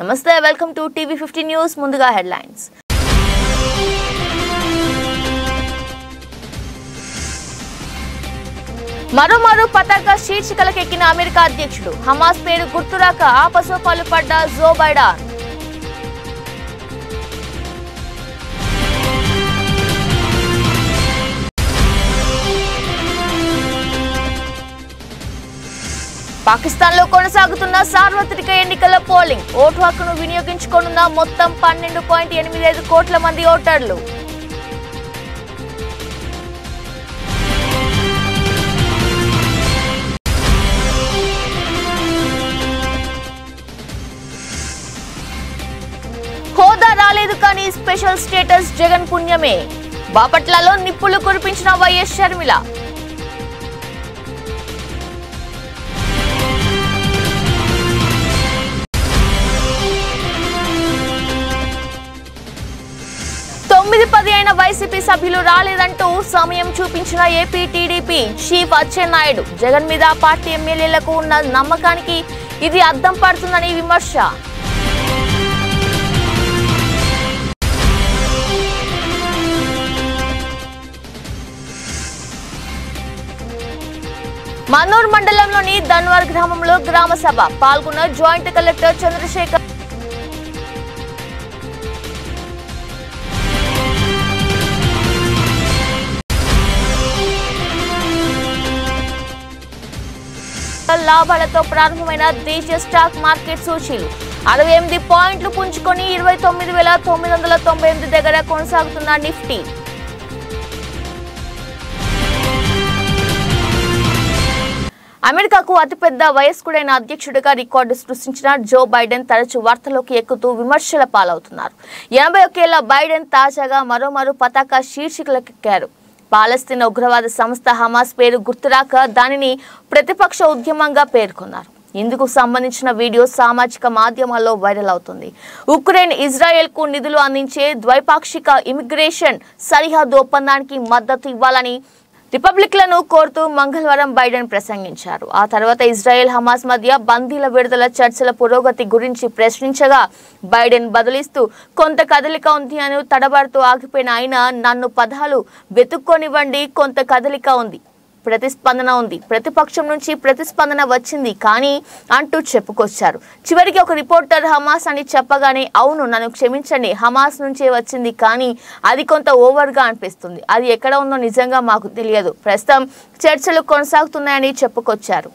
నమస్తే welcome to TV 50 news ముందుగా headlines మరోమారు పతాక శీర్షికలకెక్కిన అమెరికా అధ్యక్షుడు హమాస్ పేరు గుర్తురాక ఆపసోపాలు పడ్డ జో బైడెన్ పాకిస్తాన్లో కొనసాగుతున్న సార్వత్రిక ఎన్నికల పోలింగ్ ఓటు హక్కును వినియోగించుకోనున్న మొత్తం 12.85 కోట్ల మంది ఓటర్లు హోదా రాలేదు కానీ స్పెషల్ స్టేటస్ జగన్ పుణ్యమే బాపట్లలో నిప్పులు కురిపించిన వైఎస్ షర్మిల వైసీపీ సభ్యులు రాలేదంటూ సమయం చూపించిన AP TDP chief Atchannaidu Jagan మీద పార్టీ ఎమ్మెల్యేలకు ఉన్న నమ్మకానికి ఇది అద్దం పడుతుందని విమర్శ మన్నూరు మండలంలోని ధన్వార్ గ్రామంలో గ్రామ సభ పాల్గొన్న జాయింట్ కలెక్టర్ చంద్రశేఖర్ లాభాలతో ప్రారంభమైన దేశీయ స్టాక్ మార్కెట్ సూచీలు 68 పాయింట్లు పుంజుకొని 29,998 దగ్గర కొనసాగుతున్న నిఫ్టీ అమెరికాకు అతిపెద్ద వయస్కుడైన అధ్యక్షుడిగా రికార్డు సృష్టించిన జో బైడెన్ తరచూ వార్తల్లోకి ఎక్కుతూ విమర్శల పాలవుతున్నారు 81 ఏళ్ల బైడెన్ తాజాగా మరోమారు పతాక శీర్షికలకెక్కారు పాలస్తీనా ఉగ్రవాద సంస్థ హమాస్ పేరు గుర్తురాక దానిని ప్రతిపక్ష ఉద్యమంగా పేర్కొన్నారు ఇందుకు సంబంధించిన వీడియో సామాజిక మాధ్యమాల్లో వైరల్ అవుతుంది ఉక్రెయిన్ ఇజ్రాయెల్ కు నిధులు అందించే ద్వైపాక్షిక ఇమిగ్రేషన్ సరిహద్దు ఒప్పందానికి మద్దతు ఇవ్వాలని రిపబ్లిక్లను కోరుతూ మంగళవారం బైడెన్ ప్రసంగించారు ఆ తర్వాత ఇజ్రాయెల్ హమాస్ మధ్య బందీల విడుదల చర్చల పురోగతి గురించి ప్రశ్నించగా బైడెన్ బదులిస్తూ కొంత కదలిక ఉంది అని తడబడుతూ ఆగిపోయిన ఆయన నన్ను పదాలు వెతుక్కొనివ్వండి కొంత కదలిక ఉంది ప్రతిస్పందన ఉంది ప్రతిపక్షం నుంచి ప్రతిస్పందన వచ్చింది కానీ అంటూ చెప్పుకొచ్చారు చివరికి ఒక రిపోర్టర్ హమాస్ అని చెప్పగానే అవును నన్ను క్షమించండి హమాస్ నుంచే వచ్చింది కానీ అది కొంత ఓవర్గా అనిపిస్తుంది అది ఎక్కడ ఉందో నిజంగా మాకు తెలియదు ప్రస్తుతం చర్చలు కొనసాగుతున్నాయని చెప్పుకొచ్చారు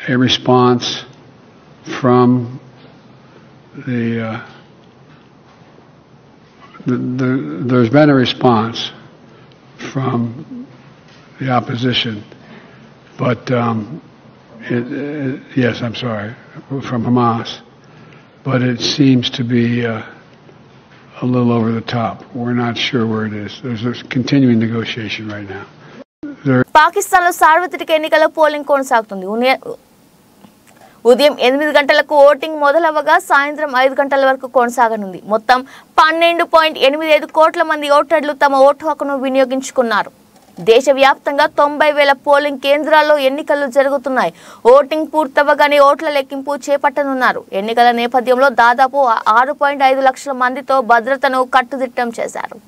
a response from there's been a response from the opposition, but yes, I'm sorry, from Hamas, but it seems to be a little over the top. We're not sure where it is. There's a continuing negotiation right now. పాకిస్తాన్లో సార్వత్రిక ఎన్నికల polling కొనసాగుతుంది ఉదయం 8 గంటలకు voting మొదలవగా సాయంత్రం 5 గంటల వరకు కొనసాగనుంది మొత్తం 12.85 కోట్ల మంది ఓటర్లు తమ ఓటు హక్కును వినియోగించుకున్నారు దేశవ్యాప్తంగా 90,000 పోలింగ్ కేంద్రాల్లో ఎన్నికలు జరుగుతున్నాయి ఓటింగ్ పూర్తవగానే ఓట్ల లెక్కింపు చేపట్టనున్నారు ఎన్నికల నేపథ్యంలో దాదాపు 6.5 లక్షల మందితో భద్రతను కట్టుదిట్టం చేశారు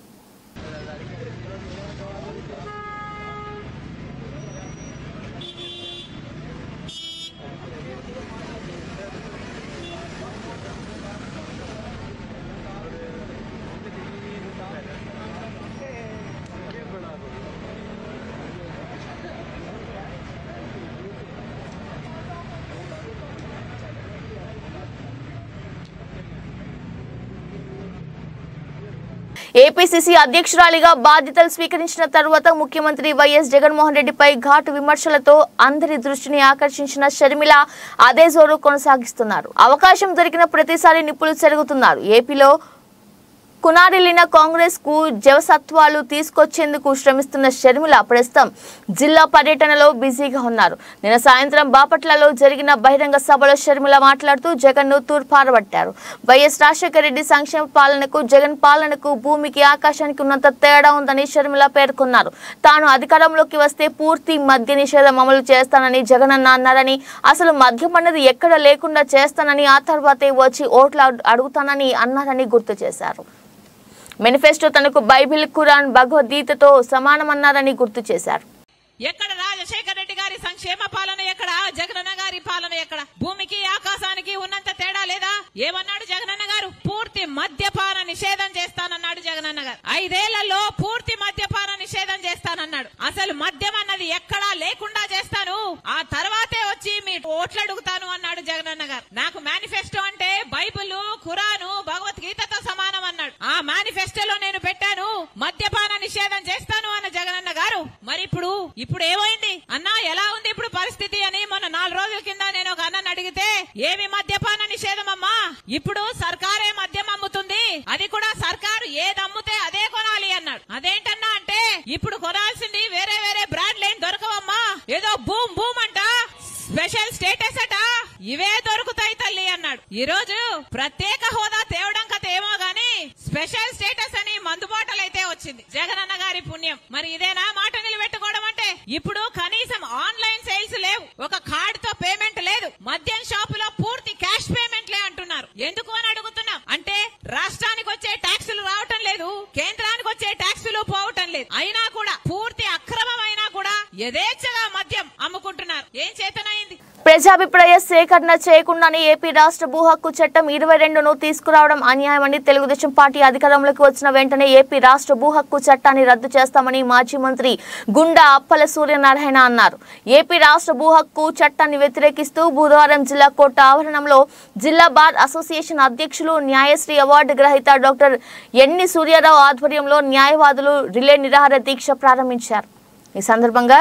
ఏపీసీసీ అధ్యక్షురాలిగా బాధ్యతలు స్వీకరించిన తర్వాత ముఖ్యమంత్రి వైఎస్ జగన్మోహన్ రెడ్డిపై ఘాటు విమర్శలతో అందరి దృష్టిని ఆకర్షించిన షర్మిల అదే జోరు కొనసాగిస్తున్నారు అవకాశం దొరికిన ప్రతిసారి నిప్పులు చెరుగుతున్నారు ఏపీలో కునారిల్లిన కాంగ్రెస్ కు జవసత్వాలు తీసుకొచ్చేందుకు శ్రమిస్తున్న షర్మిల ప్రస్తుతం జిల్లా పర్యటనలో బిజీగా ఉన్నారు. నిన్న సాయంత్రం బాపట్లలో జరిగిన బహిరంగ సభలో షర్మిల మాట్లాడుతూ జగన్ ను తూర్పారబట్టారు. వైఎస్ రాజశేఖర రెడ్డి సంక్షేమ పాలనకు జగన్ పాలనకు భూమికి ఆకాశానికి ఉన్నంత తేడా ఉందని షర్మిల పేర్కొన్నారు. తాను అధికారంలోకి వస్తే పూర్తి మద్య నిషేధం అమలు చేస్తానని జగనన్న అన్నారని, అసలు మద్యం అన్నది ఎక్కడ లేకుండా చేస్తానని, ఆ తర్వాతే వచ్చి ఓట్లు అడుగుతానని అన్నారని గుర్తు చేశారు. మేనిఫెస్టో తనకు బైబిల్, ఖురాన్, భగవద్గీతతో సమానమన్నారని గుర్తు చేశారు. ఎక్కడ రాజశేఖర రెడ్డి గారి సంక్షేమ పాలన, ఎక్కడ జగనన్న గారి పాలన, ఎక్కడ భూమికి ఆకాశానికి ఉన్నంత తేడా లేదా? ఏమన్నాడు జగనన్న గారు? పూర్తి మద్యపాన నిషేధం చేస్తానన్నాడు జగనన్న గారు. 5 ఏళ్లలో పూర్తి మద్యపాన నిషేధం చేస్తానన్నాడు. అసలు మద్యం అన్నది ఎక్కడా లేకుండా చేస్తాను, ఆ తర్వాతే వచ్చి మీ ఓట్లు అడుగుతాను అన్నాడు జగనన్న గారు. నాకు మేనిఫెస్టో అంటే బైబిల్, ఖురాను, భగవద్గీతతో సమానం అన్నాడు. ఆ మేనిఫెస్టోలో నేను పెట్టాను మద్యపాన నిషేధం చేస్తాను అన్న జగనన్న గారు. మరి ఇప్పుడు ఏమైంది అన్నా, ఎలా ఉంది ఇప్పుడు పరిస్థితి అని మొన్న 4 రోజుల కింద నేను ఒక అన్నని అడిగితే, ఏమి మద్యపాన నిషేధం అమ్మా, ఇప్పుడు సర్కారే మద్యం అమ్ముతుంది, అది కూడా సర్కారు ఏది అమ్ముతే అదే కొనాలి అన్నాడు. అదేంటన్నా అంటే, ఇప్పుడు కొనాల్సింది వేరే వేరే బ్రాండ్లు ఏం దొరకవమ్మా, ఏదో బూమ్ బూమ్ అంట, స్పెషల్ స్టేటస్ అట, ఇవే దొరుకుతాయి తల్లి అన్నాడు. ఈ రోజు ప్రత్యేక హోదా తేవడం కథ ఏమో గాని స్పెషల్ స్టేటస్ అని మందుబాటలు అయితే వచ్చింది, జగనన్న గారి పుణ్యం. మరి ఇదేనా మాట నిలబెట్టుకోవడం అంటే? ఇప్పుడు కనీసం ఆన్లైన్ సేల్స్ లేవు, ఒక కార్డ్ తో పేమెంట్ లేదు, మద్యం షాపులో పూర్తి క్యాష్ పేమెంట్లే అంటున్నారు. ఎందుకు అని అడుగుతున్నాం. అంటే రాష్ట్రానికి వచ్చే ట్యాక్సులు రావటం లేదు, కేంద్రానికి వచ్చే ట్యాక్సులు పోవటం లేదు, అయినా కూడా పూర్తి అక్రమం అయినా కూడా యథేచ్ఛగా మద్యం అమ్ముకుంటున్నారు. ఏం చేతనైంది? ప్రజాభిప్రాయ సేకరణ చేయకుండానే ఏపీ రాష్ట్ర భూ హక్కు చట్టం 22ను తీసుకురావడం అన్యాయమని తెలుగుదేశం పార్టీ అధికారంలోకి వచ్చిన వెంటనే ఏపీ రాష్ట్ర భూ హక్కు చట్టాన్ని రద్దు చేస్తామని మాజీ మంత్రి గుండా అప్పల సూర్యనారాయణ అన్నారు. ఏపీ రాష్ట్ర భూ హక్కు చట్టాన్ని వ్యతిరేకిస్తూ బుధవారం జిల్లా కోర్టు ఆవరణంలో జిల్లా బార్ అసోసియేషన్ అధ్యక్షులు, న్యాయశ్రీ అవార్డు గ్రహీత డాక్టర్ ఎన్ని సూర్యారావు ఆధ్వర్యంలో న్యాయవాదులు రిలే నిరాహార దీక్ష ప్రారంభించారు. ఈ సందర్భంగా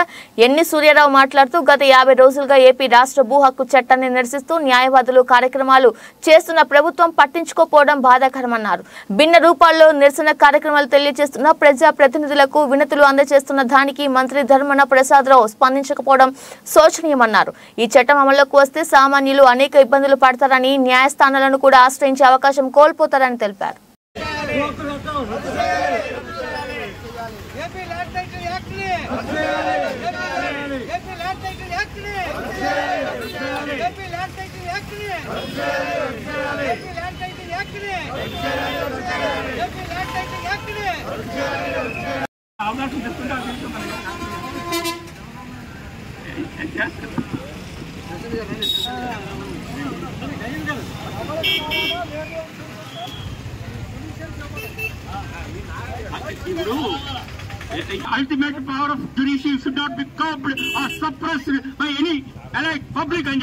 ఎన్ని సూర్యారావు మాట్లాడుతూ, గత 50 రోజులుగా ఏపీ రాష్ట్ర భూ హక్కు చట్టాన్ని నిరసిస్తూ న్యాయవాదులు కార్యక్రమాలు చేస్తున్న ప్రభుత్వం పట్టించుకోకపోవడం బాధాకరమన్నారు. భిన్న రూపాల్లో నిరసన కార్యక్రమాలు తెలియజేస్తున్న ప్రజా ప్రతినిధులకు వినతులు అందజేస్తున్న దానికి మంత్రి ధర్మన ప్రసాదరావు స్పందించకపోవడం శోచనీయమన్నారు. ఈ చట్టం అమల్లోకి వస్తే సామాన్యులు అనేక ఇబ్బందులు పడతారని, న్యాయస్థానాలను కూడా ఆశ్రయించే అవకాశం కోల్పోతారని తెలిపారు. The ultimate power of judiciary should not be curbed or suppressed by any allied public and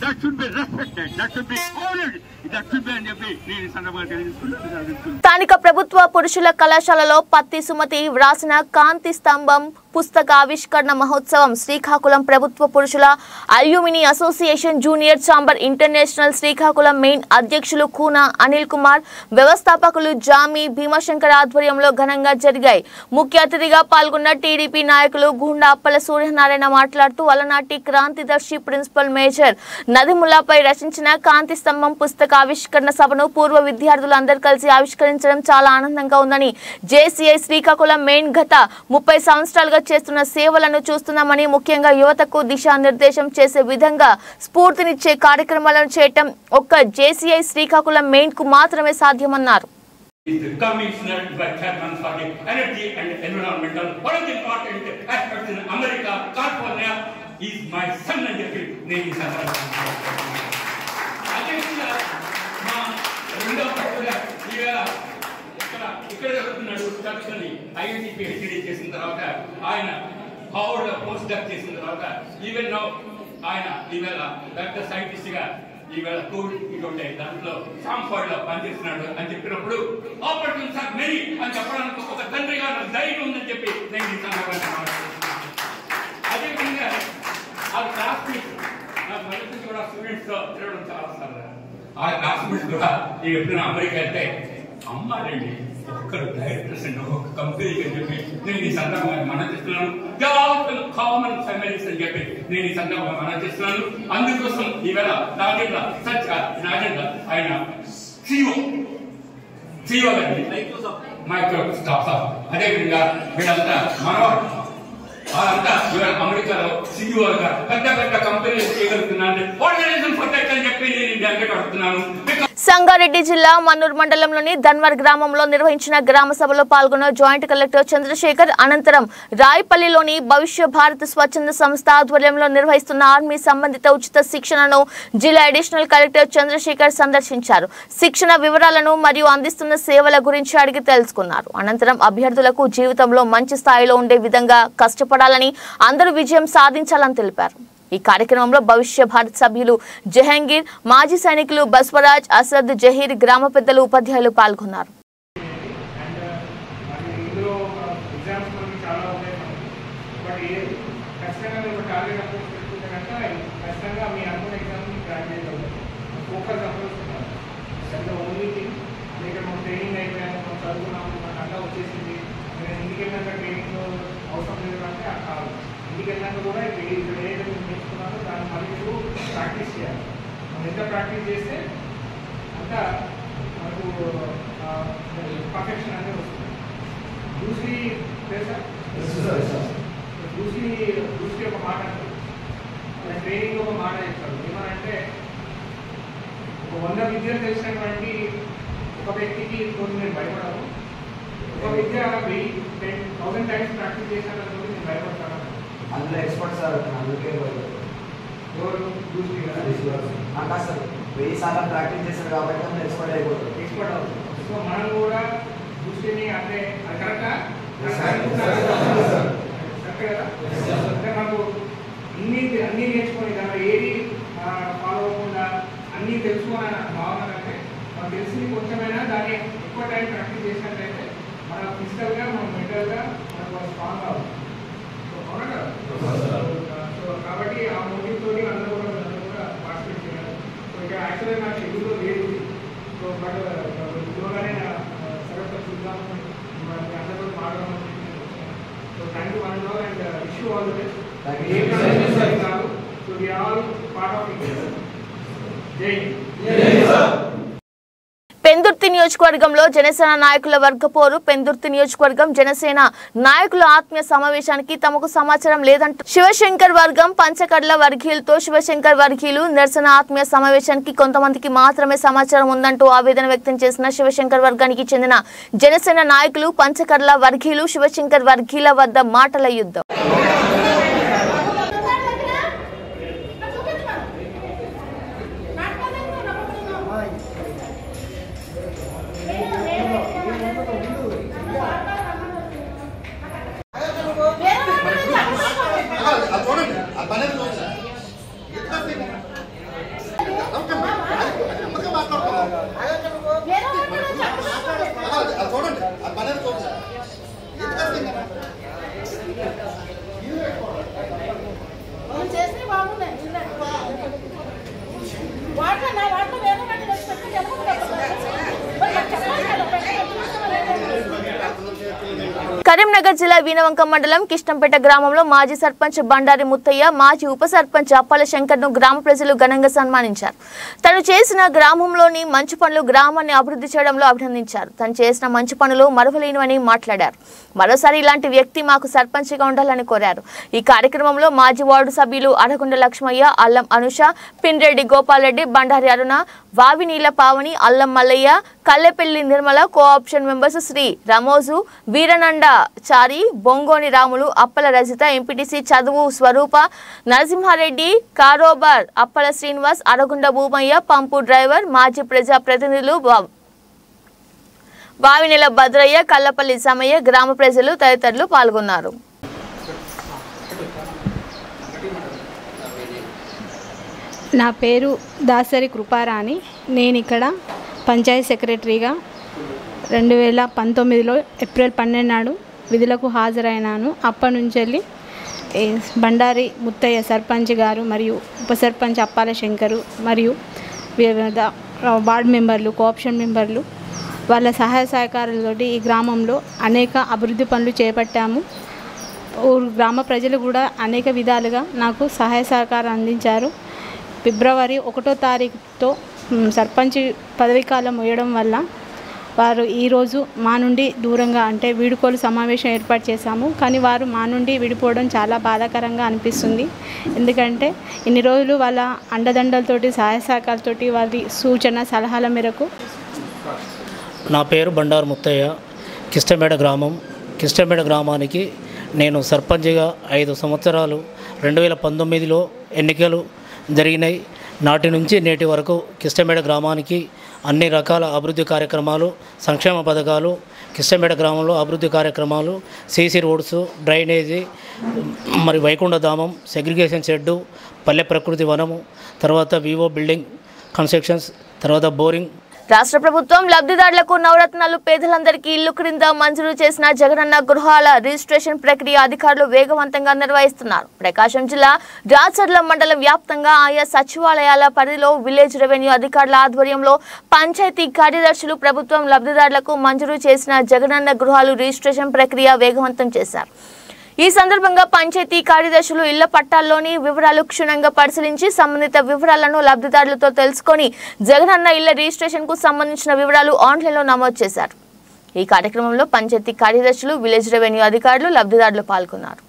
that should be respected, that should be honored, that should be స్థానిక ప్రభుత్వ పురుషుల కళాశాలలో పత్తి సుమతి వ్రాసిన కాంతి స్తంభం పుస్తక ఆవిష్కరణ మహోత్సవం శ్రీకాకుళం ప్రభుత్వ పురుషుల alumni association junior chamber international Srikakulam main అధ్యక్షులు కూన అనిల్ కుమార్, వ్యవస్థాపకులు జామి భీమశంకర్ ఆధ్వర్యంలో ఘనంగా జరిగాయి. ముఖ్య అతిథిగా పాల్గొన్న టీడీపీ నాయకులు గుండా అప్పల సూర్యనారాయణ మాట్లాడుతూ, అలనాటి క్రాంతిదర్శి ప్రిన్సిపల్ మేజర్ నదిముల్లాపై రచించిన కాంతి స్తంభం పుస్తక ఆవిష్కరణ సభను పూర్వ విద్యార్థులు అందరూ కలిసి ఆవిష్కరించడం చాలా ఆనందంగా ఉందని, జేసీఐ శ్రీకాకుళం మెయిన్ గత 30 సంవత్సరాలుగా చేస్తున్న సేవలను చూస్తున్నామని, ముఖ్యంగా యువతకు దిశానిర్దేశం చేసే విధంగా స్ఫూర్తినిచ్చే కార్యక్రమాలను చేయటం ఒక్క జేసీఐ శ్రీకాకుళం మెయిన్ కు మాత్రమే సాధ్యమన్నారు. ఇక్కడ జరుగుతున్నాడు తక్షణి ఐఐటి పిహెచ్డి చేసిన తర్వాత ఆయన హార్వర్డ్ లో పోస్ట్ డాక్ చేసిన తర్వాత ఈవెన్ నౌ ఆయన ఈవేళ పెద్ద సైంటిస్ట్ గా ఈవేళ కోవిడ్ ఇటువంటి దాంట్లో సాంఫర్డ్ లో పనిచేస్తున్నాడు అని చెప్పినప్పుడు ఆపర్చునిటీస్ ఆర్ మెనీ అని చెప్పడానికి ఒక తండ్రిగా నాకు ధైర్యం ఉందని చెప్పి నేను ఈ సందర్భంగా అదేవిధంగా ఆ క్లాస్మేట్ నాకు మొదటి నుంచి కూడా స్టూడెంట్స్ తో తిరగడం చాలా సరదా. ఆ క్లాస్మేట్స్ కూడా ఎప్పుడైనా అమెరికా వెళ్తే అమ్మారండి ఒక్కరు డైరెక్టర్స్ అండి ఒక కంపెనీకి అని చెప్పి నేను ఈ సందర్భంగా మనం చేస్తున్నాను. కామన్ ఫ్యామిలీస్ అని చెప్పి నేను ఈ సందర్భంగా మనం చేస్తున్నాను. అందుకోసం ఈవేళ నాగేంద్ర సచ్ నాగేంద్ర ఆయన CEO గారిని మైక్రోసాఫ్ట్ అదేవిధంగా వీళ్ళంతా మనవాడు వాళ్ళంతా ఇవాళ అమెరికాలో CEO-గా పెద్ద పెద్ద కంపెనీలు చేయగలుగుతున్నాను. ఆర్గనైజేషన్ ప్రొటెక్ట్ అని చెప్పి నేను అందరికీ అడుగుతున్నాను. సంగారెడ్డి జిల్లా మన్నూరు మండలంలోని ధన్వర్ గ్రామంలో నిర్వహించిన గ్రామ సభలో పాల్గొన్న జాయింట్ కలెక్టర్ చంద్రశేఖర్ అనంతరం రాయపల్లిలోని భవిష్య భారత్ స్వచ్ఛంద సంస్థ ఆధ్వర్యంలో నిర్వహిస్తున్న ఆర్మీ సంబంధిత ఉచిత శిక్షణను జిల్లా అడిషనల్ కలెక్టర్ చంద్రశేఖర్ సందర్శించారు. శిక్షణ వివరాలను మరియు అందిస్తున్న సేవల గురించి అడిగి తెలుసుకున్నారు. అనంతరం అభ్యర్థులకు జీవితంలో మంచి స్థాయిలో ఉండే విధంగా కష్టపడాలని, అందరూ విజయం సాధించాలని తెలిపారు. ఈ కార్యక్రమంలో భవిష్య భారత్ సభ్యులు జహంగీర్, మాజీ సైనికులు బస్వరాజ్, అసద్, జహీర్, గ్రామ పెద్దలు, ఉపాధ్యాయులు పాల్గొన్నారు. ప్రాక్టీస్ చేయాలి. మనం ఎంత ప్రాక్టీస్ చేస్తే అంత మనకు పర్ఫెక్షన్ అనేది వస్తుంది. దూసరి దూసరి ఒక మాట అంటారు, ట్రైనింగ్లో ఒక మాట చెప్తారు. ఏమనంటే ఒక 100 విద్యలు తెలిసినటువంటి ఒక వ్యక్తికి కొన్ని నేను భయపడను, ఒక విద్య 10,000 టైమ్స్ ప్రాక్టీస్ చేసినట్టు నేను భయపడతాను. అందులో ఎక్స్పర్ట్ సార్, అందుకే అంటా సార్ 1000 సార్లు ప్రాక్టీస్ చేశారు కాబట్టి మనం ఎక్స్పర్ట్ అయిపోతుంది. ఎక్స్పర్ట్ అవుతుంది. సో మనం కూడా దృష్టిని అంటే అది కరెక్టా? అంటే మనకు అన్నీ నేర్చుకొని దాంట్లో ఏది ఫాలో అవ్వకుండా అన్నీ తెలుసుకున్న భావన కంటే మనకు తెలిసింది కొంచెమైనా దాన్ని ఎక్కువ టైం ప్రాక్టీస్ చేసినట్లయితే మన ఫిజికల్గా, మన మెంటల్గా మనకు స్ట్రాంగ్గా అవుతుంది. అవునా కదా? సో కాబట్టి ఆ మోటివ్ తోటి అందరూ కూడా పార్టిసిపేట్ చేయాలి. సో ఇక్కడ యాక్చువల్గా నా షెడ్యూల్లో లేదు. సో బట్ ఇదిలోనే సగం చూద్దాం, అందరూ కూడా మాట్లాడడం. So thank you one and all and wish you all the best. కాదు, so we are all part of it. జై హింద్. పెందుర్తి నియోజకవర్గంలో జనసేన నాయకుల వర్గపోరు. పెందుర్తి నియోజకవర్గం జనసేన నాయకుల ఆత్మీయ సమావేశానికి తమకు సమాచారం లేదంటూ శివశంకర్ వర్గం పంచకడ్ల వర్గీయులతో శివశంకర్ వర్గీయులు నిరసన ఆత్మీయ సమావేశానికి కొంతమందికి మాత్రమే సమాచారం ఉందంటూ ఆవేదన వ్యక్తం చేసిన శివశంకర్ వర్గానికి చెందిన జనసేన నాయకులు పంచకడ్ల వర్గీయులు శివశంకర్ వర్గీయుల వద్ద మాటల యుద్ధం. కరీంనగర్ జిల్లా వీనవంక మండలం కిష్టంపేట గ్రామంలో మాజీ సర్పంచ్ బండారి ముత్తయ్య, మాజీ ఉప సర్పంచ్ అప్పాల శంకర్ ను గ్రామ ప్రజలు ఘనంగా సన్మానించారు. తను చేసిన గ్రామంలోని మంచి పనులు గ్రామాన్ని అభివృద్ధి చేయడంలో అభినందించారు. తను చేసిన మంచి పనులు మరువలేనివని మాట్లాడారు. మరోసారి ఇలాంటి వ్యక్తి మాకు సర్పంచ్గా ఉండాలని కోరారు. ఈ కార్యక్రమంలో మాజీ వార్డు సభ్యులు అడగుండ లక్ష్మయ్య, అల్లం అనుష, పిన్రెడ్డి గోపాల్ రెడ్డి, బండారి అరుణ, వావినీల పావని, అల్లం మల్లయ్య, కల్లెపల్లి నిర్మల, కోఆప్షన్ మెంబర్స్ శ్రీ రమోజు, వీరనండ చారి, బొంగోని రాములు, అప్పల రజిత, ఎంపీటీసీ చదువు స్వరూప, నరసింహారెడ్డి, కారోబార్ అప్పల శ్రీనివాస్, అరగుండ భూమయ్య, పంపు డ్రైవర్, మాజీ ప్రజా ప్రతినిధులు వావినెల భద్రయ్య, కల్లపల్లి సమయ్య, గ్రామ ప్రజలు తదితరులు పాల్గొన్నారు. నా పేరు దాసరి కృపారాణి. నేను ఇక్కడ పంచాయతీ సెక్రటరీగా 2019లో ఏప్రిల్ 12 నాడు విధులకు హాజరైనాను. అప్పటి నుంచి వెళ్ళి బండారి ముత్తయ్య సర్పంచ్ గారు మరియు ఉప సర్పంచ్ అప్పాల శంకరు మరియు వివిధ వార్డు మెంబర్లు, కోఆప్షన్ మెంబర్లు వాళ్ళ సహాయ సహకారాలతోటి ఈ గ్రామంలో అనేక అభివృద్ధి పనులు చేపట్టాము. గ్రామ ప్రజలు కూడా అనేక విధాలుగా నాకు సహాయ సహకారం అందించారు. ఫిబ్రవరి 1వ తారీఖుతో సర్పంచ్ పదవీకాలం ముగియడం వల్ల వారు ఈరోజు మా నుండి దూరంగా అంటే వీడుకోలు సమావేశం ఏర్పాటు చేశాము. కానీ వారు మా నుండి విడిపోవడం చాలా బాధాకరంగా అనిపిస్తుంది. ఎందుకంటే ఇన్ని రోజులు వాళ్ళ అండదండలతోటి సహాయ సహకారాలతోటి వారి సూచన సలహాల మేరకు. నా పేరు బండారు ముత్తయ్య, కిష్టమేడ గ్రామం. కిష్టమేడ గ్రామానికి నేను సర్పంచ్గా 5 సంవత్సరాలు 2019లో ఎన్నికలు జరిగినాయి. నాటి నుంచి నేటి వరకు కిష్టమేడ గ్రామానికి అన్ని రకాల అభివృద్ధి కార్యక్రమాలు, సంక్షేమ పథకాలు, కిష్టమేడ గ్రామంలో అభివృద్ధి కార్యక్రమాలు, సీసీ రోడ్స్, డ్రైనేజీ, మరి వైకుంఠధామం, సెగ్రిగేషన్ షెడ్డు, పల్లె ప్రకృతి వనము, తర్వాత వివో బిల్డింగ్ కన్స్ట్రక్షన్స్, తర్వాత బోరింగ్. రాష్ట్ర ప్రభుత్వం లబ్ధిదారులకు నవరత్నాలు పేదలందరికీ ఇల్లు క్రింద మంజూరు చేసిన జగనన్న గృహాల రిజిస్ట్రేషన్ ప్రక్రియ అధికారులు వేగవంతంగా నిర్వహిస్తున్నారు. ప్రకాశం జిల్లా రాచర్ల మండలం వ్యాప్తంగా ఆయా సచివాలయాల పరిధిలో విలేజ్ రెవెన్యూ అధికారుల ఆధ్వర్యంలో పంచాయతీ కార్యదర్శులు ప్రభుత్వం లబ్ధిదారులకు మంజూరు చేసిన జగనన్న గృహాలు రిజిస్ట్రేషన్ ప్రక్రియ వేగవంతం చేశారు. ఈ సందర్భంగా పంచాయతీ కార్యదర్శులు ఇళ్ల పట్టాల్లోని వివరాలు క్షుణ్ణంగా పరిశీలించి సంబంధిత వివరాలను లబ్ధిదారులతో తెలుసుకొని జగనన్న ఇళ్ల రిజిస్ట్రేషన్ కు సంబంధించిన వివరాలు ఆన్లైన్లో నమోదు చేశారు. ఈ కార్యక్రమంలో పంచాయతీ కార్యదర్శులు, విలేజ్ రెవెన్యూ అధికారులు, లబ్ధిదారులు పాల్గొన్నారు.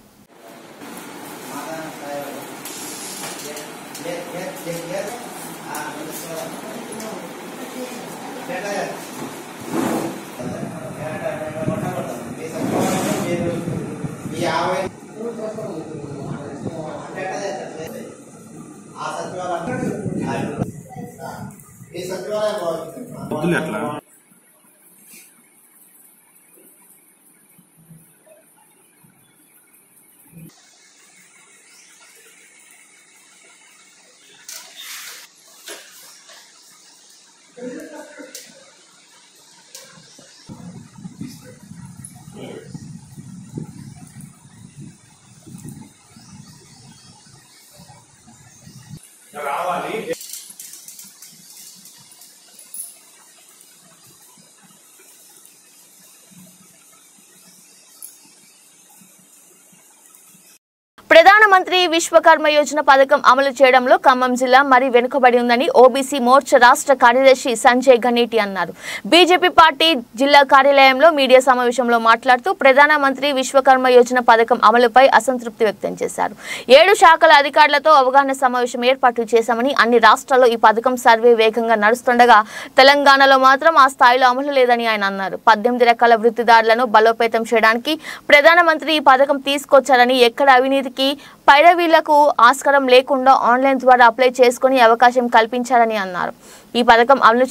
ప్రధానమంత్రి విశ్వకర్మ యోజన పథకం అమలు చేయడంలో ఖమ్మం జిల్లా మరి వెనుకబడి ఉందని ఓబీసీ మోర్చా రాష్ట్ర కార్యదర్శి సంజయ్ గణేటి అన్నారు. బీజేపీ పార్టీ జిల్లా కార్యాలయంలో మీడియా సమావేశంలో మాట్లాడుతూ ప్రధానమంత్రి విశ్వకర్మ యోజన పథకం అమలుపై అసంతృప్తి వ్యక్తం చేశారు. 7 శాఖల అధికారులతో అవగాహన సమావేశం ఏర్పాటు చేశామని, అన్ని రాష్ట్రాల్లో ఈ పథకం సర్వే వేగంగా నడుస్తుండగా తెలంగాణలో మాత్రం ఆ స్థాయిలో అమలు లేదని ఆయన అన్నారు. 18 రకాల వృత్తిదారులను బలోపేతం చేయడానికి ప్రధానమంత్రి ఈ పథకం తీసుకొచ్చారని, ఎక్కడ అవినీతికి పైరవీలకు ఆస్కారం లేకుండా ఆన్లైన్ ద్వారా అప్లై చేసుకునే అవకాశం కల్పించారని అన్నారు. ఈ పథకం అమలు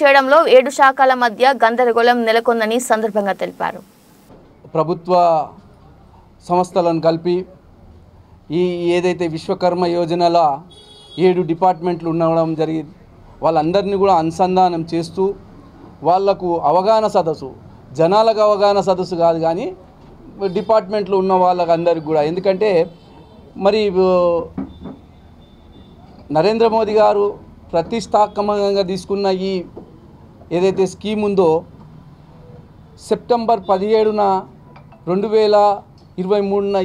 చేయడంలో 7 శాఖల మధ్య గందరగోళం నెలకొందని సందర్భంగా తెలిపారు. ప్రభుత్వ సంస్థలను కలిపి ఏదైతే విశ్వకర్మ యోజనల 7 డిపార్ట్మెంట్లు ఉండడం జరిగింది, వాళ్ళందరినీ కూడా అనుసంధానం చేస్తూ వాళ్లకు అవగాహన సదస్సు, జనాలకు అవగాహన సదస్సు కాదు కానీ డిపార్ట్మెంట్లో ఉన్న వాళ్ళకి అందరికి కూడా. ఎందుకంటే మరి నరేంద్ర మోదీ గారు ప్రతిష్టాత్మకంగా తీసుకున్న ఈ ఏదైతే స్కీమ్ ఉందో సెప్టెంబర్ 17న 2023న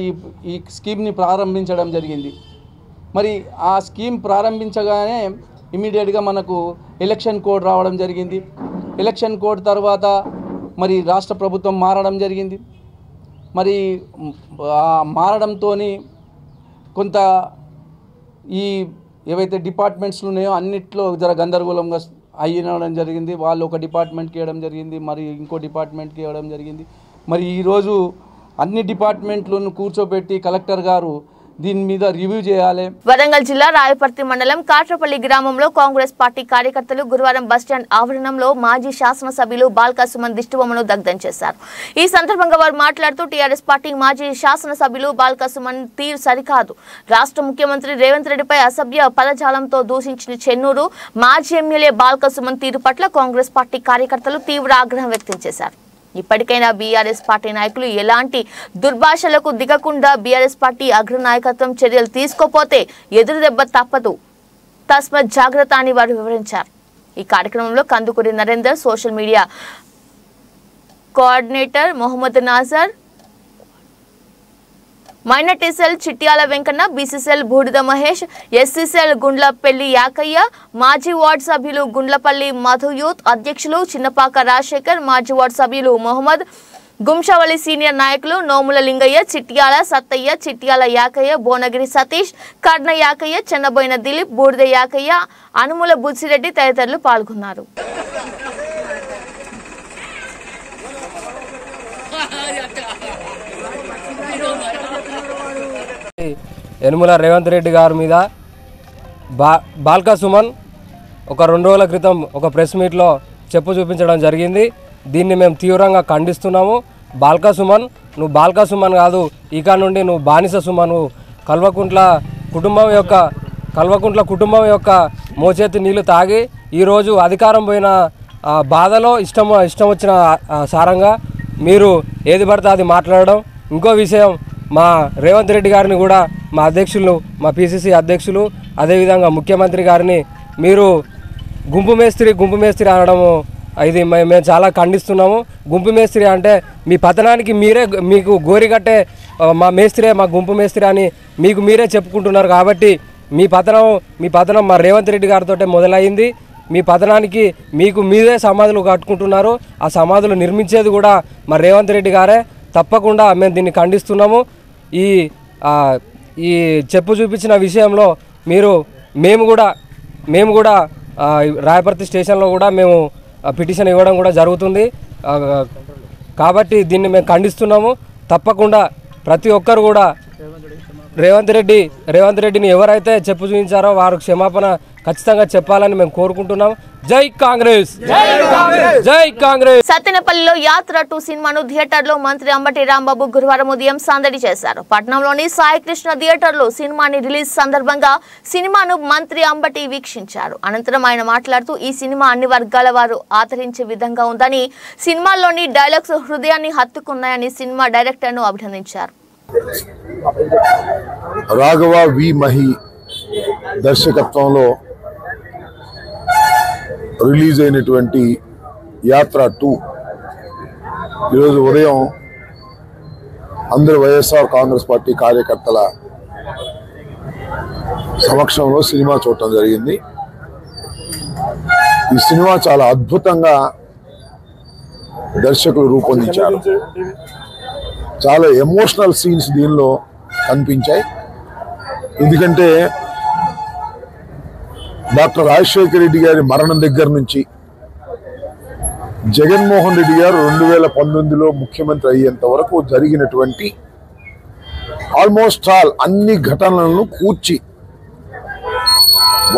ఈ స్కీమ్ని ప్రారంభించడం జరిగింది. మరి ఆ స్కీమ్ ప్రారంభించగానే ఇమీడియట్గా మనకు ఎలక్షన్ కోడ్ రావడం జరిగింది. ఎలక్షన్ కోడ్ తర్వాత మరి రాష్ట్ర ప్రభుత్వం మారడం జరిగింది. మరి మారడంతో కొంత ఈ ఏవైతే డిపార్ట్మెంట్స్లు ఉన్నాయో అన్నిట్లో జర గందరగోళంగా అయ్యడం జరిగింది. వాళ్ళు ఒక డిపార్ట్మెంట్కి ఇవ్వడం జరిగింది, మరి ఇంకో డిపార్ట్మెంట్కి ఇవ్వడం జరిగింది. మరి ఈరోజు అన్ని డిపార్ట్మెంట్లను కూర్చోబెట్టి కలెక్టర్ గారు దీని మీద రివ్యూ చేయాలి. వరంగల్ జిల్లా రాయపర్తి మండలం కాట్రపల్లి గ్రామంలో కాంగ్రెస్ పార్టీ కార్యకర్తలు గురువారం బస్టాండ్ ఆవరణంలో మాజీ శాసనసభ్యులు బాల్కా సుమన్ దిష్టిబొమ్మను దగ్ధం చేశారు. ఈ సందర్భంగా వారు మాట్లాడుతూ టీఆర్ఎస్ పార్టీ మాజీ శాసనసభ్యులు బాల్కా సుమన్ తీరు సరికాదు, రాష్ట్ర ముఖ్యమంత్రి రేవంత్ రెడ్డిపై అసభ్య పదజాలంతో దూషించిన చెన్నూరు మాజీ ఎమ్మెల్యే బాల్కా సుమన్ తీరు పట్ల కాంగ్రెస్ పార్టీ కార్యకర్తలు తీవ్ర ఆగ్రహం వ్యక్తం చేశారు. ఇప్పటికైనా బీఆర్ఎస్ పార్టీ నాయకులు ఎలాంటి దుర్భాషలకు దిగకుండా బీఆర్ఎస్ పార్టీ అగ్రనాయకత్వం చర్యలు తీసుకోపోతే ఎదురు దెబ్బ తప్పదు. తస్మత్ జాగ్రత్త అని వారు వివరించారు. ఈ కార్యక్రమంలో Kandukuri Narender, social media coordinator Mohammed Nazar, minority cell Chityala Venkanna, BCCL Budida Mahesh, SCCL Gundlapalli Yakaiah, మాజీ వార్డు సభ్యులు గుండ్లపల్లి మధు, యూత్ అధ్యక్షులు చిన్నపాక రాజశేఖర్, మాజీ వార్డు సభ్యులు మొహమ్మద్, గుంషవలి సీనియర్ నాయకులు నోముల లింగయ్య, చిట్యాల సత్తయ్య, చిట్యాల యాకయ్య, భువనగిరి సతీష్, కర్ణ యాకయ్య, చెన్నబోయిన దిలీప్, బూడిద యాకయ్య, అనుముల బుచ్చిరెడ్డి తదితరులు పాల్గొన్నారు. యనుమల రేవంత్ రెడ్డి గారి మీద బాల్కా సుమన్ ఒక 2 రోజుల క్రితం ఒక ప్రెస్ మీట్లో చెప్పు చూపించడం జరిగింది. దీన్ని మేము తీవ్రంగా ఖండిస్తున్నాము. బాల్కా సుమన్, నువ్వు బాల్కా సుమన్ కాదు, ఇక నుండి నువ్వు బానిస సుమన్. కల్వకుంట్ల కుటుంబం యొక్క మోచేతి నీళ్లు తాగి ఈరోజు అధికారం పోయిన బాధలో ఇష్టం వచ్చిన సారంగా మీరు ఏది పడితే అది మాట్లాడడం. ఇంకో విషయం, మా రేవంత్ రెడ్డి గారిని కూడా మా అధ్యక్షులు, మా పిసిసి అధ్యక్షులు, అదేవిధంగా ముఖ్యమంత్రి గారిని మీరు గుంపు మేస్త్రి అనడము ఇది మేము చాలా ఖండిస్తున్నాము. గుంపు మేస్త్రి అంటే మీ పతనానికి మీకు గోరిగట్టే మా గుంపు మేస్త్రి అని మీకు మీరే చెప్పుకుంటున్నారు. కాబట్టి మీ పతనం మా రేవంత్ రెడ్డి గారితో మొదలైంది. మీ పతనానికి మీదే సమాధులు కట్టుకుంటున్నారు. ఆ సమాధులు నిర్మించేది కూడా మా రేవంత్ రెడ్డి గారే. తప్పకుండా మేము దీన్ని ఖండిస్తున్నాము. ఈ చెప్పు చూపించిన విషయంలో మేము కూడా రాయపర్తి స్టేషన్లో కూడా మేము పిటిషన్ ఇవ్వడం కూడా జరుగుతుంది. కాబట్టి దీన్ని మేము ఖండిస్తున్నాము. తప్పకుండా ప్రతి ఒక్కరు కూడా రేవంత్ రెడ్డిని ఎవరైతే చెప్పు చూపించారో వారు క్షమాపణ ఖచ్చితంగా చెప్పాలని మేము కోరుకుంటున్నాం. జై కాంగ్రెస్, జై కాంగ్రెస్. సత్తెనపల్లిలో యాత్ర 2 సినిమాను థియేటర్లో మంత్రి అంబటి రాంబాబు గురువారం ఉదయం సందడి చేశారు. పట్నంలోని సాయికృష్ణ థియేటర్లో సినిమాని రిలీజ్ సందర్భంగా సినిమాను మంత్రి అంబటి వీక్షించారు. అనంతరం ఆయన మాట్లాడుతూ ఈ సినిమా అన్ని వర్గాల వారు ఆదరించే విధంగా ఉందని, సినిమాలోని డైలాగ్స్ హృదయాన్ని హత్తుకున్నాయని సినిమా డైరెక్టర్ను అభినందించారు. రాఘవ వి మహి దర్శకత్వంలో రిలీజ్ అయినటువంటి యాత్ర 2 ఈరోజు ఉదయం అందరు వైఎస్ఆర్ కాంగ్రెస్ పార్టీ కార్యకర్తల సమక్షంలో సినిమా చూడటం జరిగింది. ఈ సినిమా చాలా అద్భుతంగా దర్శకులు రూపొందించారు. చాలా ఎమోషనల్ సీన్స్ దీనిలో కనిపించాయి. ఎందుకంటే డాక్టర్ రాజశేఖర రెడ్డి గారి మరణం దగ్గర నుంచి జగన్మోహన్ రెడ్డి గారు 2019లో ముఖ్యమంత్రి అయ్యేంత వరకు జరిగినటువంటి ఆల్మోస్ట్ అన్ని ఘటనలను కూర్చి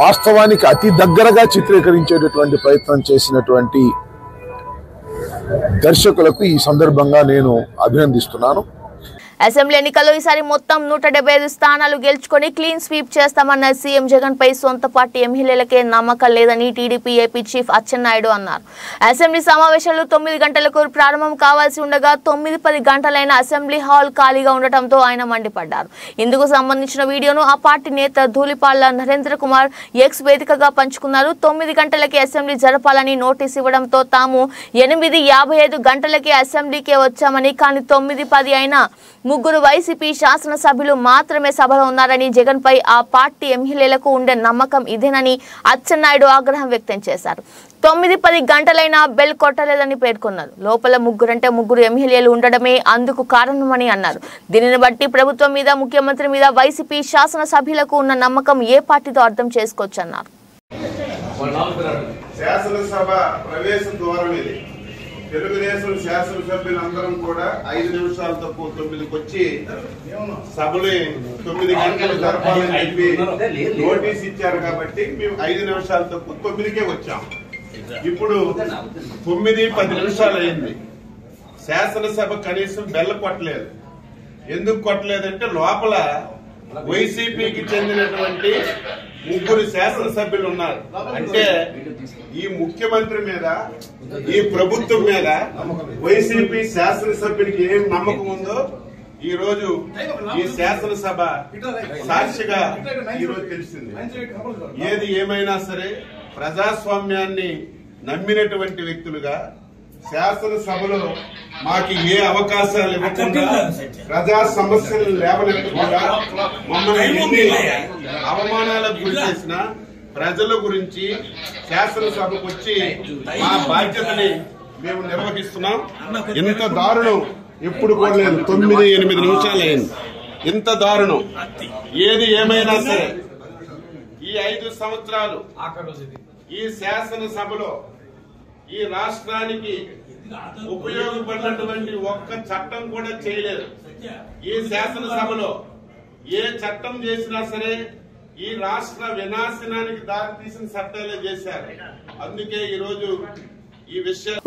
వాస్తవానికి అతి దగ్గరగా చిత్రీకరించేటటువంటి ప్రయత్నం చేసినటువంటి దర్శకులకు ఈ సందర్భంగా నేను అభినందిస్తున్నాను. అసెంబ్లీ ఎన్నికల్లో ఈసారి మొత్తం 175 స్థానాలు గెలుచుకొని క్లీన్ స్వీప్ చేస్తామన్న సీఎం జగన్ పై సొంత పార్టీ ఎమ్మెల్యేలకే నమ్మకం లేదని టీడీపీ ఏపీ చీఫ్ అచ్చెన్నాయుడు అన్నారు. అసెంబ్లీ సమావేశాలు 9 గంటలకు ప్రారంభం కావాల్సి ఉండగా 9-10 గంటలైన అసెంబ్లీ హాల్ ఖాళీగా ఉండటంతో ఆయన మండిపడ్డారు. ఇందుకు సంబంధించిన వీడియోను ఆ పార్టీ నేత ధూళిపాళ్ల నరేంద్ర కుమార్ ఎక్స్ వేదికగా పంచుకున్నారు. 9 గంటలకి అసెంబ్లీ జరపాలని నోటీస్ ఇవ్వడంతో తాము 8:55 గంటలకే అసెంబ్లీకే వచ్చామని, కానీ 9:10 అయినా 3 వైసీపీ శాసనసభ్యులు మాత్రమే సభలో ఉన్నారని, జగన్ పై ఆ పార్టీ ఎమ్మెల్యేలకు ఉండే నమ్మకం ఇదేనని అచ్చెన్నాయుడు ఆగ్రహం వ్యక్తం చేశారు. 9-10 గంటలైనా బెల్ కొట్టలేదని పేర్కొన్నారు. లోపల 3 ఎమ్మెల్యేలు ఉండడమే అందుకు కారణమని అన్నారు. దీనిని బట్టి ప్రభుత్వం మీద, ముఖ్యమంత్రి మీద వైసీపీ శాసనసభ్యులకు ఉన్న నమ్మకం ఏ పార్టీతో అర్థం చేసుకోవచ్చన్నారు. శాసనసభ ప్రవేశ ద్వారం ఇది. తెలుగుదేశం శాసనసభ్యులందరం కూడా 5 నిమిషాలు తక్కువ 9కి వచ్చి సభలు 9 గంటలు జరపాలని చెప్పి నోటీస్ ఇచ్చారు. కాబట్టి మేము 5 నిమిషాలు తక్కువ 9కే వచ్చాం. ఇప్పుడు 9:10 నిమిషాలు అయింది. శాసనసభ కనీసం బెల్ల కొట్టలేదు. ఎందుకు కొట్టలేదంటే లోపల వైసీపీకి చెందినటువంటి 3 శాసనసభ్యులు ఉన్నారు. అంటే ఈ ముఖ్యమంత్రి మీద, ఈ ప్రభుత్వం మీద వైసీపీ శాసనసభ్యుడికి ఏం నమ్మకం ఉందో ఈరోజు ఈ శాసనసభ సాక్షిగా ఈరోజు తెలిసింది. ఏది ఏమైనా సరే ప్రజాస్వామ్యాన్ని నమ్మినటువంటి వ్యక్తులుగా శాసనసభలో మాకు ఏ అవకాశాలు ఇవ్వకుండా ప్రజా సమస్యలు లేవనెత్తకుండా మమ్మల్ని ఎన్ని అవమానాలకు గురి చేసిన ప్రజల గురించి శాసనసభకు వచ్చి మా బాధ్యతని మేము నిర్వహిస్తున్నాం. ఇంత దారుణం ఎప్పుడు కూడా లేదు. 9-8 నిమిషాలు అయింది. ఇంత దారుణం ఏది ఏమైనా సరే ఈ 5 సంవత్సరాలు ఈ శాసనసభలో ఈ రాష్ట్రానికి ఉపయోగపడినటువంటి ఒక్క చట్టం కూడా చేయలేదు. ఈ శాసనసభలో ఏ చట్టం చేసినా సరే ఈ రాష్ట్ర వినాశనానికి దారితీసిన చట్టాలే చేశారు. అందుకే ఈరోజు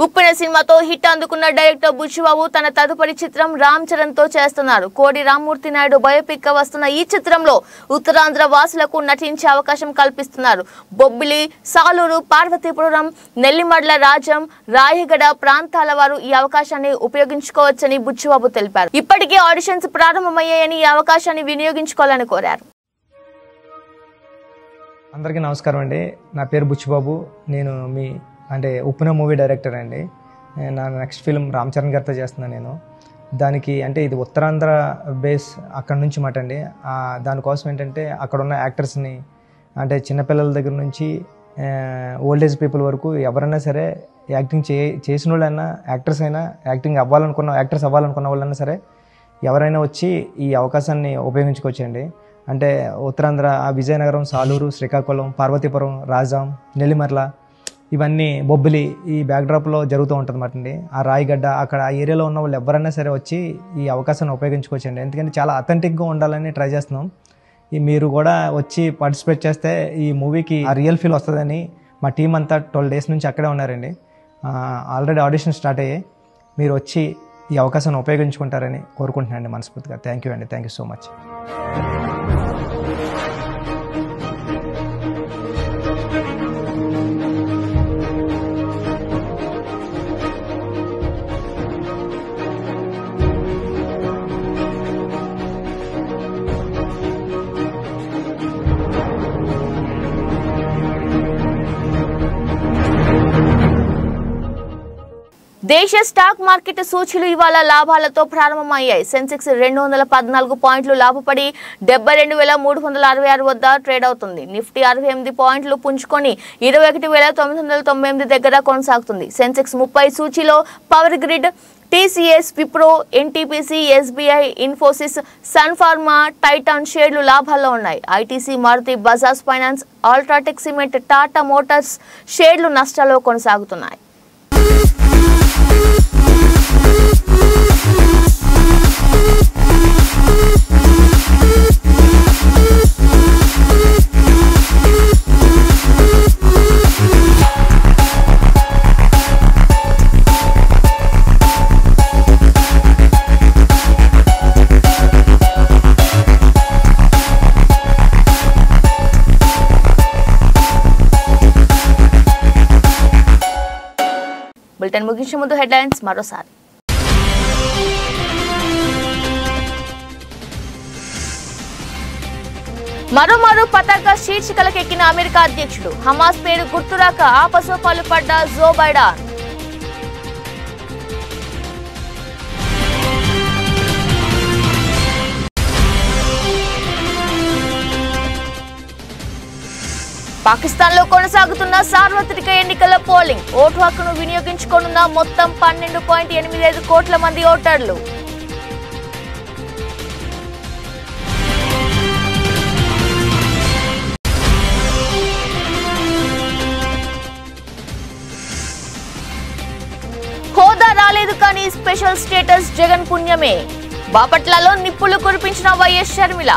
ఉప్పెన సినిమాతో హిట్ అందుకున్న డైరెక్టర్ బుచ్చిబాబు తన తదుపరి చిత్రం రామ్ చరణ్ తో చేస్తున్నారు. కోడి రామ్మూర్తి నాయుడు బయోపిక్ గా వస్తున్న ఈ చిత్రంలో ఉత్తరాంధ్ర వాసులకు నటించే అవకాశం కల్పిస్తున్నారు. బొబ్బిలి, సాలూరు, పార్వతీపురం, నెల్లిమడ్ల, రాజం, రాయగడ ప్రాంతాల వారు ఈ అవకాశాన్ని ఉపయోగించుకోవచ్చని బుచ్చిబాబు తెలిపారు. ఇప్పటికే ఆడిషన్స్ ప్రారంభమయ్యాయని ఈ అవకాశాన్ని వినియోగించుకోవాలని కోరారు. అందరికీ నమస్కారం అండి. నా పేరు బుచ్చిబాబు. నేను ఉప్పెన మూవీ డైరెక్టర్ అండి. నా నెక్స్ట్ ఫిల్మ్ రామ్ చరణ్ గారితో చేస్తున్నాను నేను. దానికి ఇది ఉత్తరాంధ్ర బేస్ అక్కడ నుంచి మాట అండి. దానికోసం ఏంటంటే అక్కడ ఉన్న యాక్టర్స్ని చిన్నపిల్లల దగ్గర నుంచి ఓల్డేజ్ పీపుల్ వరకు ఎవరైనా సరే యాక్టింగ్ చేసిన వాళ్ళైనా యాక్టర్స్ అయినా యాక్టర్స్ అవ్వాలనుకున్న వాళ్ళైనా సరే ఎవరైనా వచ్చి ఈ అవకాశాన్ని ఉపయోగించుకోవచ్చండి. ఉత్తరాంధ్ర విజయనగరం, సాలూరు, శ్రీకాకుళం, పార్వతీపురం, రాజాం, నెల్లిమర్ల ఇవన్నీ బొబ్బిలి ఈ బ్యాక్డ్రాప్లో జరుగుతూ ఉంటుంది మాట అండి. ఆ రాయగడ్డ అక్కడ ఆ ఏరియాలో ఉన్న వాళ్ళు ఎవరైనా సరే వచ్చి ఈ అవకాశాన్ని ఉపయోగించుకోవచ్చండి. ఎందుకంటే చాలా అథెంటిక్గా ఉండాలని ట్రై చేస్తున్నాం. మీరు కూడా వచ్చి పార్టిసిపేట్ చేస్తే ఈ మూవీకి ఆ రియల్ ఫీల్ వస్తుందని మా టీం అంతా 12 days నుంచి అక్కడే ఉన్నారండి. ఆల్రెడీ ఆడిషన్ స్టార్ట్ అయ్యాయి. మీరు వచ్చి ఈ అవకాశాన్ని ఉపయోగించుకుంటారని కోరుకుంటున్నానండి మనస్ఫూర్తిగా. థ్యాంక్ యూ అండి. Thank you so much. దేశ స్టాక్ మార్కెట్ సూచీలు ఇవాళ లాభాలతో ప్రారంభమయ్యాయి. సెన్సెక్స్ 214 పాయింట్లు లాభపడి 72,366 వద్ద ట్రేడ్ అవుతుంది. నిఫ్టీ 68 పాయింట్లు పుంజుకొని 21,998 దగ్గర కొనసాగుతుంది. సెన్సెక్స్ 30 సూచీలో power grid, TCS, Wipro, NTPC, SBI, Infosys, Sun Pharma, Titan షేర్లు లాభాల్లో ఉన్నాయి. ITC, Maruti, Bajaj Finance, UltraTech Cement, Tata Motors షేర్లు నష్టాల్లో కొనసాగుతున్నాయి. బులెటిన్ ముగించే ముందు హెడ్లైన్స్ మరోసారి. మరోమారు పతాక శీర్షికలకెక్కిన అమెరికా అధ్యక్షుడు. హమాస్ పేరు గుర్తురాక ఆపసోపాలు పడ్డ జో బైడెన్. పాకిస్తాన్లో కొనసాగుతున్న సార్వత్రిక ఎన్నికల పోలింగ్. ఓటు హక్కును వినియోగించుకోనున్న మొత్తం 12.85 కోట్ల మంది ఓటర్లు. హోదా రాలేదు కానీ స్పెషల్ స్టేటస్ జగన్ పుణ్యమే. బాపట్లలో నిప్పులు కురిపించిన వైఎస్ షర్మిల.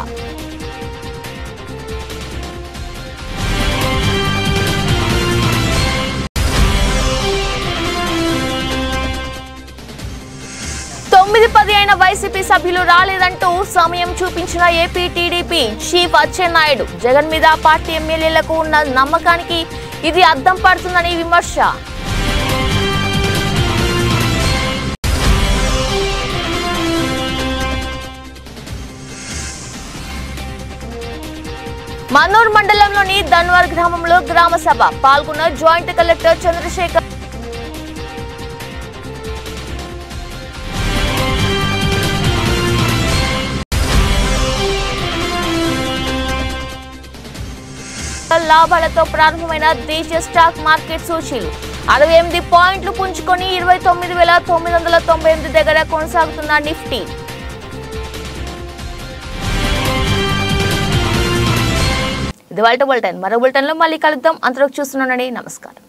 అయిన వైసీపీ సభ్యులు రాలేదంటూ సమయం చూపించిన AP TDP chief Atchannaidu. Jagan మీద పార్టీ ఎమ్మెల్యేలకు ఉన్న నమ్మకానికి ఇది అద్దం పడుతుందని విమర్శ. మన్నూరు మండలంలోని ధన్వార్ గ్రామంలో గ్రామ సభ పాల్గొన్న జాయింట్ కలెక్టర్ చంద్రశేఖర్. లాభాలతో ప్రారంభమైన దేశీయ స్టాక్ మార్కెట్ సూచీలు 68 పాయింట్లు పుంజుకొని 29,998 దగ్గర కొనసాగుతున్న నిఫ్టీ. ఇది వాల్ట బులెటిన్. మరో బులెటిన్లో మళ్ళీ కలుద్దాం. అంతవరకు చూస్తున్నానండి. నమస్కారం.